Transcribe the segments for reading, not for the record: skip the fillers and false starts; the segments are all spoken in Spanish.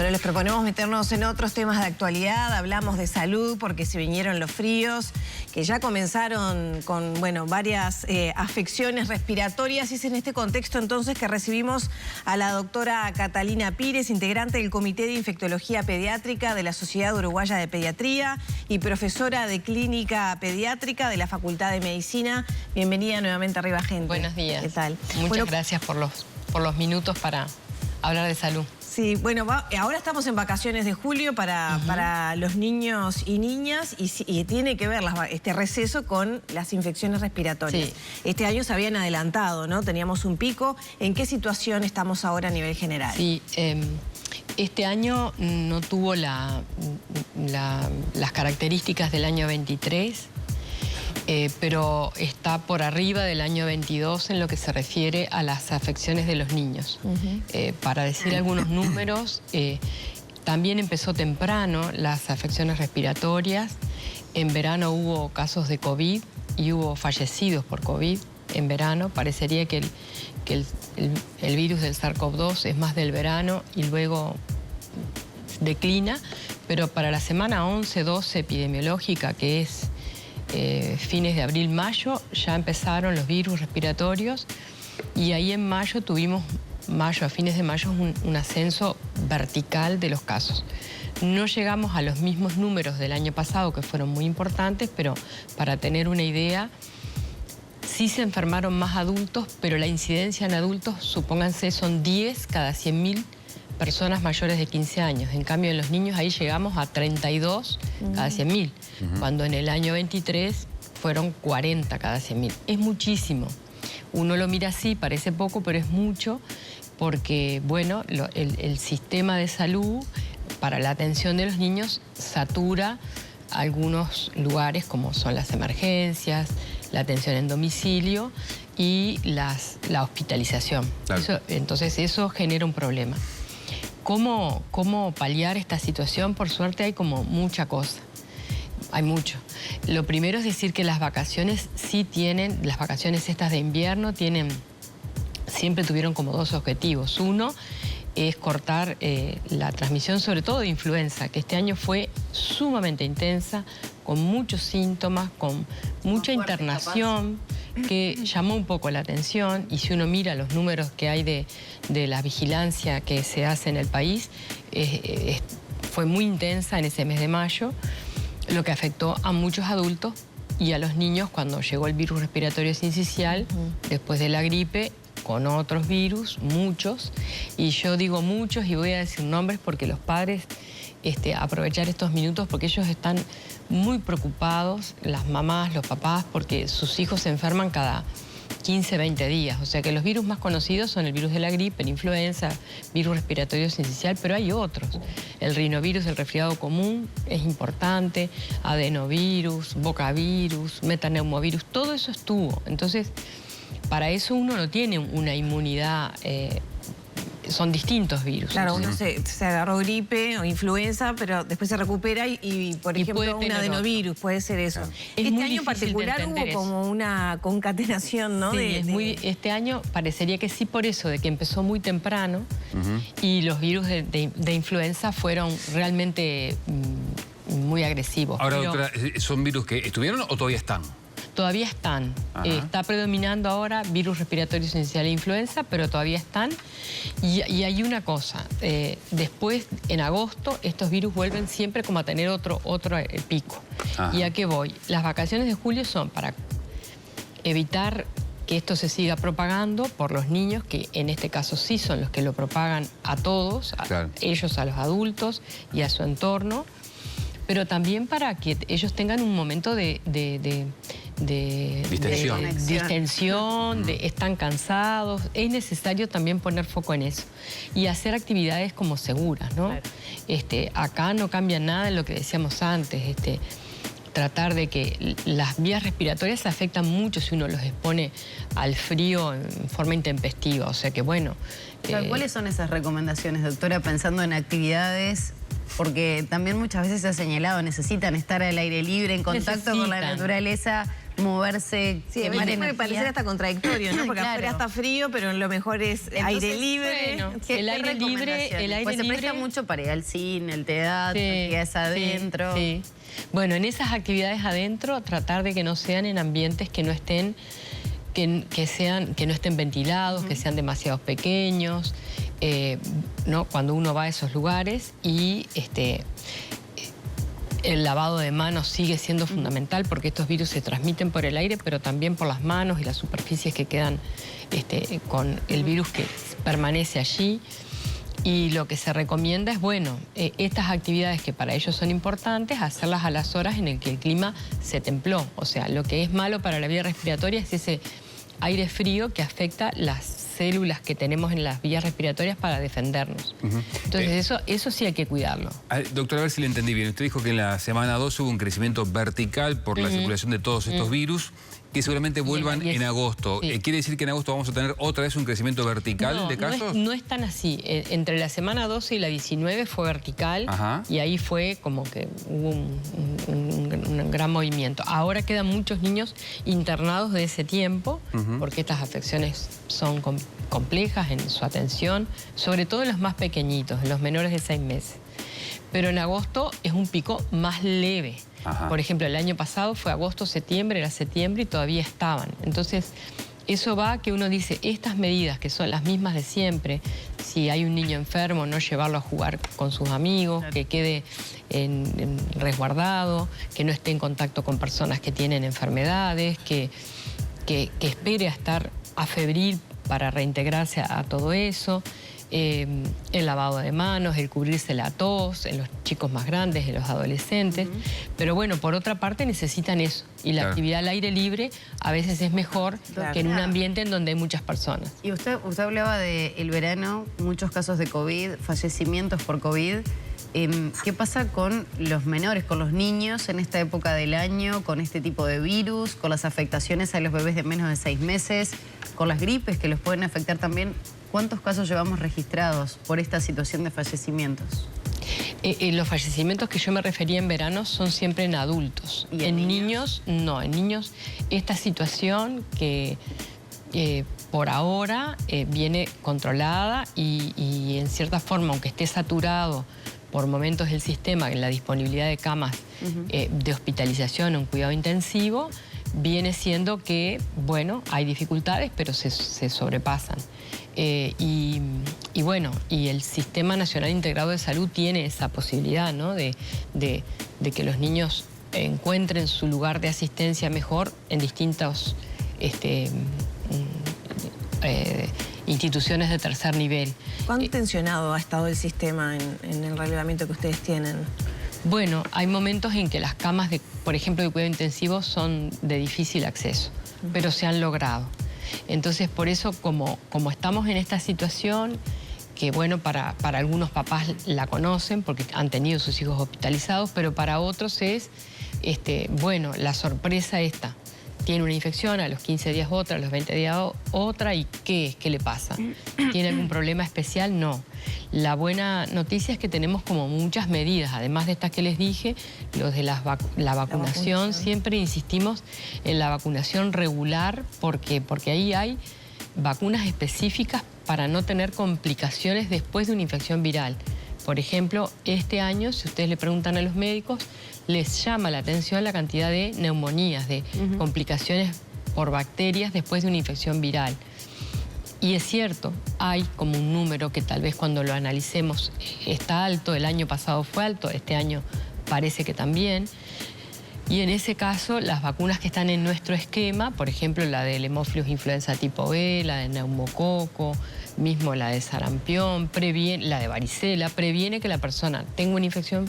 Bueno, les proponemos meternos en otros temas de actualidad. Hablamos de salud porque se vinieron los fríos, que ya comenzaron con, bueno, varias afecciones respiratorias. Y es en este contexto entonces que recibimos a la doctora Catalina Pires, integrante del Comité de Infectología Pediátrica de la Sociedad Uruguaya de Pediatría y profesora de Clínica Pediátrica de la Facultad de Medicina. Bienvenida nuevamente a Arriba Gente. Buenos días. ¿Qué tal? Muchas gracias por los minutos para hablar de salud. Sí, bueno, ahora estamos en vacaciones de julio para los niños y niñas y tiene que ver este receso con las infecciones respiratorias. Sí. Este año se habían adelantado, ¿no? Teníamos un pico. ¿En qué situación estamos ahora a nivel general? Sí, este año no tuvo las características del año 23, pero está por arriba del año 22 en lo que se refiere a las afecciones de los niños. Para decir algunos números, también empezó temprano las afecciones respiratorias. En verano hubo casos de COVID y hubo fallecidos por COVID en verano. Parecería que el virus del SARS-CoV-2 es más del verano y luego declina, pero para la semana 11-12 epidemiológica, que es fines de abril-mayo, ya empezaron los virus respiratorios y ahí en mayo tuvimos, a fines de mayo, un ascenso vertical de los casos. No llegamos a los mismos números del año pasado, que fueron muy importantes, pero para tener una idea, sí se enfermaron más adultos, pero la incidencia en adultos, supónganse, son 10 cada 100.000 personas mayores de 15 años. En cambio, en los niños ahí llegamos a 32 cada 100.000, cuando en el año 23 fueron 40 cada 100.000. Es muchísimo. Uno lo mira así, parece poco, pero es mucho, porque, bueno, el sistema de salud para la atención de los niños satura algunos lugares, como son las emergencias, la atención en domicilio y la hospitalización. Claro. Entonces eso genera un problema. ¿Cómo paliar esta situación? Por suerte hay como mucha cosa. Hay mucho. Lo primero es decir que las vacaciones sí tienen, las vacaciones estas de invierno siempre tuvieron como dos objetivos. Uno es cortar la transmisión, sobre todo de influenza, que este año fue sumamente intensa, con muchos síntomas, con mucha internación, que llamó un poco la atención. Y si uno mira los números que hay de la vigilancia que se hace en el país, fue muy intensa en ese mes de mayo, lo que afectó a muchos adultos y a los niños cuando llegó el virus respiratorio sincicial, después de la gripe, con otros virus, muchos. Y yo digo muchos y voy a decir nombres porque los padres aprovechar estos minutos porque ellos están muy preocupados, las mamás, los papás, porque sus hijos se enferman cada 15, 20 días. O sea que los virus más conocidos son el virus de la gripe, la influenza, virus respiratorio sincicial, pero hay otros. El rinovirus, el resfriado común, es importante, adenovirus, bocavirus, metaneumovirus, todo eso estuvo. Entonces, para eso uno no tiene una inmunidad, son distintos virus. Claro, uno se agarró gripe o influenza, pero después se recupera y por ejemplo, un adenovirus, puede ser eso. Claro. Este año en particular hubo como una concatenación, ¿no? Sí, este año parecería que sí, por eso, de que empezó muy temprano y los virus de influenza fueron realmente muy agresivos. Ahora, doctora, ¿son virus que estuvieron o todavía están? Todavía están. Está predominando ahora virus respiratorio sincicial e influenza, pero todavía están. Y hay una cosa, después, en agosto, estos virus vuelven siempre como a tener otro pico. ¿Y a qué voy? Las vacaciones de julio son para evitar que esto se siga propagando por los niños, que en este caso sí son los que lo propagan a todos, ellos a los adultos y a su entorno, pero también para que ellos tengan un momento de distensión, están cansados. Es necesario también poner foco en eso y hacer actividades como seguras, ¿no? Claro. Acá no cambia nada en lo que decíamos antes, tratar de que las vías respiratorias se afectan mucho si uno los expone al frío en forma intempestiva, o sea que bueno. ¿Cuáles son esas recomendaciones, doctora, pensando en actividades? Porque también muchas veces se ha señalado, necesitan estar al aire libre, en contacto con la naturaleza, moverse, Sí, a quemar veces puede energía. parecer hasta contradictorio, ¿no? Porque Claro. afuera está frío, pero lo mejor es aire libre. bueno, ¿Qué el aire libre, pues se presta mucho para ir al cine, el teatro, actividades adentro. Sí. Bueno, en esas actividades adentro, tratar de que no sean en ambientes que no estén, que no estén ventilados, que sean demasiado pequeños, ¿no? Cuando uno va a esos lugares y el lavado de manos sigue siendo fundamental porque estos virus se transmiten por el aire, pero también por las manos y las superficies que quedan con el virus que permanece allí. Y lo que se recomienda es, bueno, estas actividades que para ellos son importantes, hacerlas a las horas en el que el clima se templó. O sea, lo que es malo para la vía respiratoria es ese aire frío que afecta las células que tenemos en las vías respiratorias para defendernos. Entonces, eso sí hay que cuidarlo. Doctora, a ver si le entendí bien. Usted dijo que en la semana 2 hubo un crecimiento vertical por la circulación de todos estos virus, que seguramente vuelvan en agosto. Sí. ¿Quiere decir que en agosto vamos a tener otra vez un crecimiento vertical de casos? No es tan así. Entre la semana 12 y la 19 fue vertical. Ajá. Y ahí fue como que hubo un gran movimiento. Ahora quedan muchos niños internados de ese tiempo, porque estas afecciones son complejas en su atención, sobre todo en los más pequeñitos, en los menores de 6 meses. Pero en agosto es un pico más leve. Ajá. Por ejemplo, el año pasado fue agosto, septiembre, era septiembre y todavía estaban. Entonces, eso va a que uno dice, estas medidas que son las mismas de siempre, si hay un niño enfermo, no llevarlo a jugar con sus amigos, claro, que quede resguardado, que no esté en contacto con personas que tienen enfermedades, que espere a estar afebril para reintegrarse a todo eso. El lavado de manos, el cubrirse la tos en los chicos más grandes, en los adolescentes. Pero bueno, por otra parte necesitan eso. Y la actividad al aire libre a veces es mejor que en un ambiente en donde hay muchas personas. Y usted hablaba del verano, muchos casos de COVID, fallecimientos por COVID. ¿Qué pasa con los menores, con los niños en esta época del año, con este tipo de virus, con las afectaciones a los bebés de menos de 6 meses, con las gripes que los pueden afectar también? ¿Cuántos casos llevamos registrados por esta situación de fallecimientos? Los fallecimientos que yo me refería en verano son siempre en adultos. ¿Y en niños? No, en niños esta situación que por ahora viene controlada y en cierta forma, aunque esté saturado por momentos el sistema en la disponibilidad de camas de hospitalización o en cuidado intensivo, viene siendo que, bueno, hay dificultades, pero se sobrepasan. Y bueno, y el Sistema Nacional Integrado de Salud tiene esa posibilidad, ¿no? de que los niños encuentren su lugar de asistencia mejor en distintos instituciones de tercer nivel. ¿Cuán tensionado ha estado el sistema en el relevamiento que ustedes tienen? Bueno, hay momentos en que las camas, por ejemplo, de cuidado intensivo son de difícil acceso, pero se han logrado. Entonces, por eso, como estamos en esta situación, que bueno, para algunos papás la conocen porque han tenido sus hijos hospitalizados, pero para otros es, bueno, la sorpresa esta. Tiene una infección, a los 15 días otra, a los 20 días otra, ¿y qué es? ¿Qué le pasa? ¿Tiene algún problema especial? No. La buena noticia es que tenemos como muchas medidas, además de estas que les dije, los de la vacunación, siempre insistimos en la vacunación regular, porque ahí hay vacunas específicas para no tener complicaciones después de una infección viral. Por ejemplo, este año, si ustedes le preguntan a los médicos, les llama la atención la cantidad de neumonías, de complicaciones por bacterias después de una infección viral. Y es cierto, hay como un número que tal vez cuando lo analicemos está alto, el año pasado fue alto, este año parece que también. Y en ese caso, las vacunas que están en nuestro esquema, por ejemplo, la del Haemophilus influenza tipo B, la de neumococo, mismo la de sarampión, la de varicela, previene que la persona tenga una infección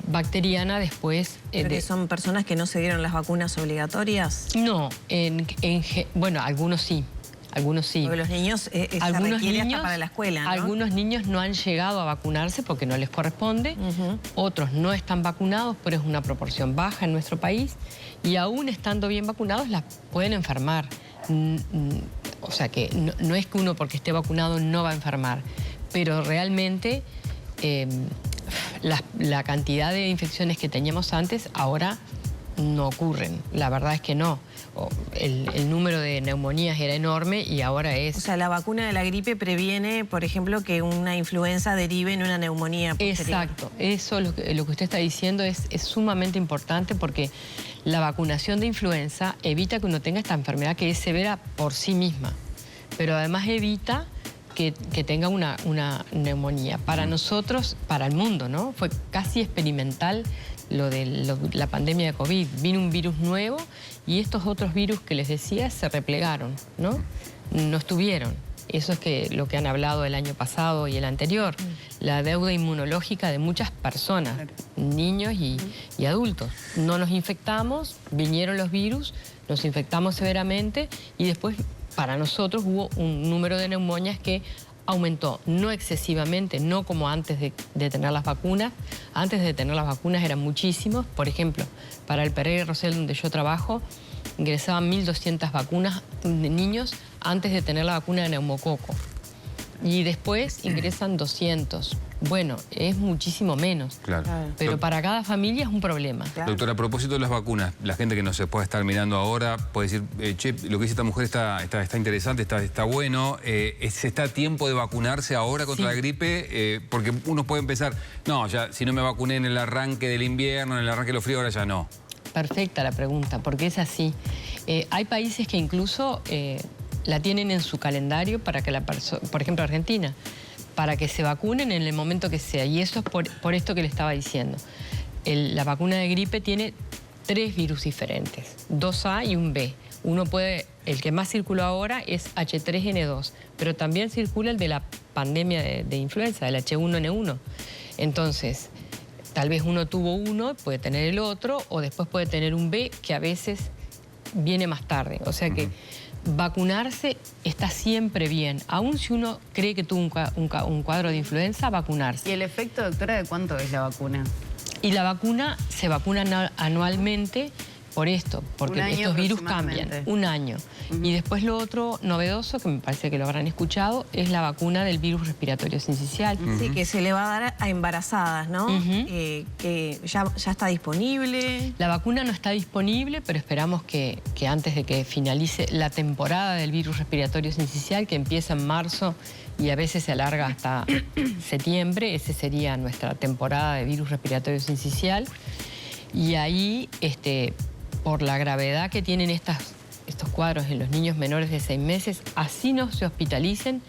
bacteriana después. ¿Pero que son personas que no se dieron las vacunas obligatorias? No, bueno, algunos sí. Algunos sí. Porque los niños se requiere hasta para la escuela, ¿no? Algunos niños no han llegado a vacunarse porque no les corresponde. Otros no están vacunados, pero es una proporción baja en nuestro país. Y aún estando bien vacunados, las pueden enfermar. O sea que no es que uno porque esté vacunado no va a enfermar. Pero realmente la cantidad de infecciones que teníamos antes ahora no ocurren. La verdad es que no. El número de neumonías era enorme y ahora es... O sea, la vacuna de la gripe previene, por ejemplo, que una influenza derive en una neumonía posterior. Exacto. Eso, lo que usted está diciendo es sumamente importante porque la vacunación de influenza evita que uno tenga esta enfermedad que es severa por sí misma, pero además evita que tenga una neumonía. Para nosotros, para el mundo, ¿no? Fue casi experimental lo de la pandemia de COVID. Vino un virus nuevo y estos otros virus que les decía se replegaron, ¿no? No estuvieron. Eso es lo que han hablado el año pasado y el anterior. La deuda inmunológica de muchas personas, niños y adultos. No nos infectamos, vinieron los virus, nos infectamos severamente y después para nosotros hubo un número de neumonias que aumentó, no excesivamente, no como antes de tener las vacunas. Antes de tener las vacunas eran muchísimos. Por ejemplo, para el Pereira Rosell, donde yo trabajo, ingresaban 1.200 vacunas de niños antes de tener la vacuna de neumococo. Y después ingresan 200. Bueno, es muchísimo menos. Claro. Pero para cada familia es un problema. Claro. Doctora, a propósito de las vacunas, la gente que no se puede estar mirando ahora puede decir, che, lo que dice esta mujer está interesante, está bueno. ¿Se está a tiempo de vacunarse ahora contra la gripe? Porque uno puede pensar, no, ya si no me vacuné en el arranque del invierno, en el arranque de los fríos, ahora ya no. Perfecta la pregunta, porque es así. Hay países que incluso la tienen en su calendario para que por ejemplo Argentina, para que se vacunen en el momento que sea. Y eso es por esto que le estaba diciendo. La vacuna de gripe tiene 3 virus diferentes, 2A y un B. El que más circula ahora es H3N2, pero también circula el de la pandemia de influenza, el H1N1. Entonces, tal vez uno tuvo uno, puede tener el otro, o después puede tener un B que a veces viene más tarde. O sea que vacunarse está siempre bien. Aún si uno cree que tuvo un cuadro de influenza, vacunarse. ¿Y el efecto, doctora, de cuánto es la vacuna? Y la vacuna se vacuna anualmente por esto, porque estos virus cambian. Un año. Y después lo otro novedoso, que me parece que lo habrán escuchado, es la vacuna del virus respiratorio sincicial. Sí, que se le va a dar a embarazadas, ¿no? Que ya está disponible. La vacuna no está disponible, pero esperamos que antes de que finalice la temporada del virus respiratorio sincicial, que empieza en marzo y a veces se alarga hasta septiembre, esa sería nuestra temporada de virus respiratorio sincicial. Y ahí, por la gravedad que tienen estos cuadros en los niños menores de 6 meses, así no se hospitalicen,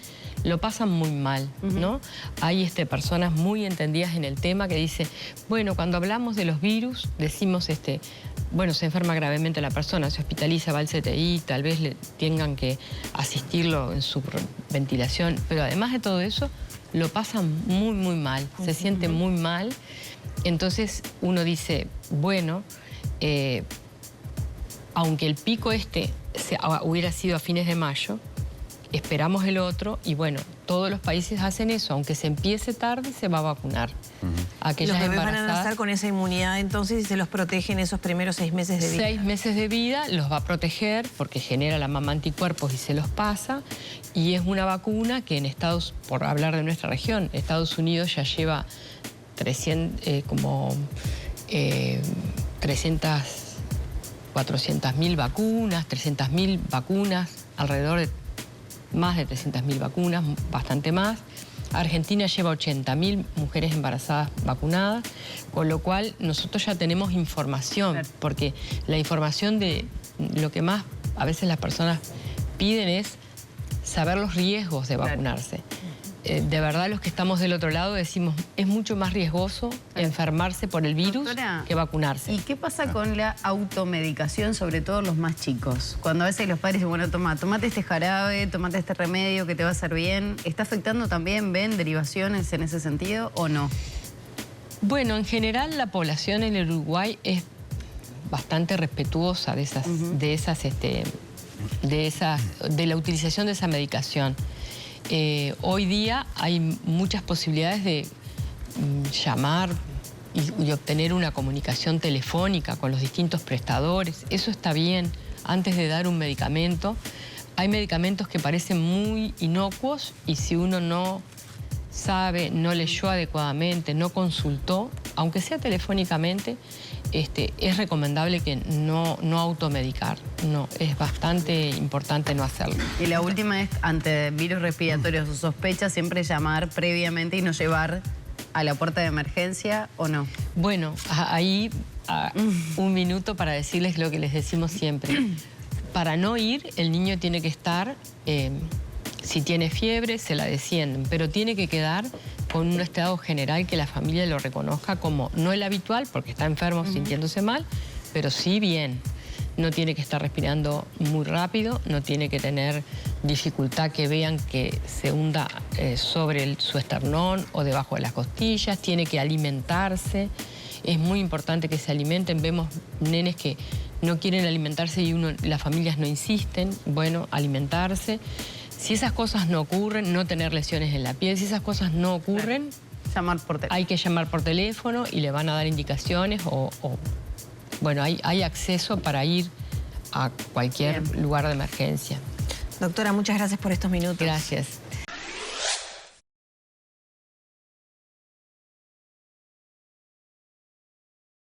lo pasan muy mal, ¿no? Hay personas muy entendidas en el tema que dicen, bueno, cuando hablamos de los virus, decimos, bueno, se enferma gravemente la persona, se hospitaliza, va al CTI, tal vez le tengan que asistirlo en su ventilación, pero además de todo eso, lo pasan muy, muy mal, se sienten muy mal. Entonces uno dice, bueno, aunque el pico hubiera sido a fines de mayo, esperamos el otro y bueno, todos los países hacen eso, aunque se empiece tarde, se va a vacunar. Aquellas los bebés van a embarazadas, nacer con esa inmunidad entonces y se los protege en esos primeros 6 meses de vida. 6 meses de vida los va a proteger porque genera la mamá anticuerpos y se los pasa. Y es una vacuna que por hablar de nuestra región, Estados Unidos ya lleva 400.000 vacunas, 300.000 vacunas, alrededor de más de 300.000 vacunas, bastante más. Argentina lleva 80.000 mujeres embarazadas vacunadas, con lo cual nosotros ya tenemos información, claro, porque la información de lo que más a veces las personas piden es saber los riesgos de vacunarse. De verdad, los que estamos del otro lado decimos, es mucho más riesgoso enfermarse por el virus, doctora, que vacunarse. ¿Y qué pasa con la automedicación, sobre todo los más chicos? Cuando a veces los padres dicen, bueno, tomate este jarabe, tomate este remedio que te va a hacer bien. ¿Está afectando también, ven, derivaciones en ese sentido o no? Bueno, en general la población en el Uruguay es bastante respetuosa de la utilización de esa medicación. Hoy día hay muchas posibilidades de llamar y obtener una comunicación telefónica con los distintos prestadores. Eso está bien antes de dar un medicamento. Hay medicamentos que parecen muy inocuos y si uno no sabe, no leyó adecuadamente, no consultó, aunque sea telefónicamente, es recomendable que no automedicar. No, es bastante importante no hacerlo. Y la última es, ante virus respiratorios o sospechas, siempre llamar previamente y no llevar a la puerta de emergencia, ¿o no? Bueno, ahí un minuto para decirles lo que les decimos siempre. Para no ir, el niño tiene que estar, si tiene fiebre, se la descienden, pero tiene que quedar con un estado general que la familia lo reconozca como no el habitual, porque está enfermo, sintiéndose mal, pero sí bien. No tiene que estar respirando muy rápido, no tiene que tener dificultad que vean que se hunda sobre su esternón o debajo de las costillas, tiene que alimentarse. Es muy importante que se alimenten. Vemos nenes que no quieren alimentarse y las familias no insisten. Bueno, alimentarse. Si esas cosas no ocurren, no tener lesiones en la piel, si esas cosas no ocurren, llamar por teléfono. Hay que llamar por teléfono y le van a dar indicaciones bueno, hay acceso para ir a cualquier lugar de emergencia. Doctora, muchas gracias por estos minutos. Gracias.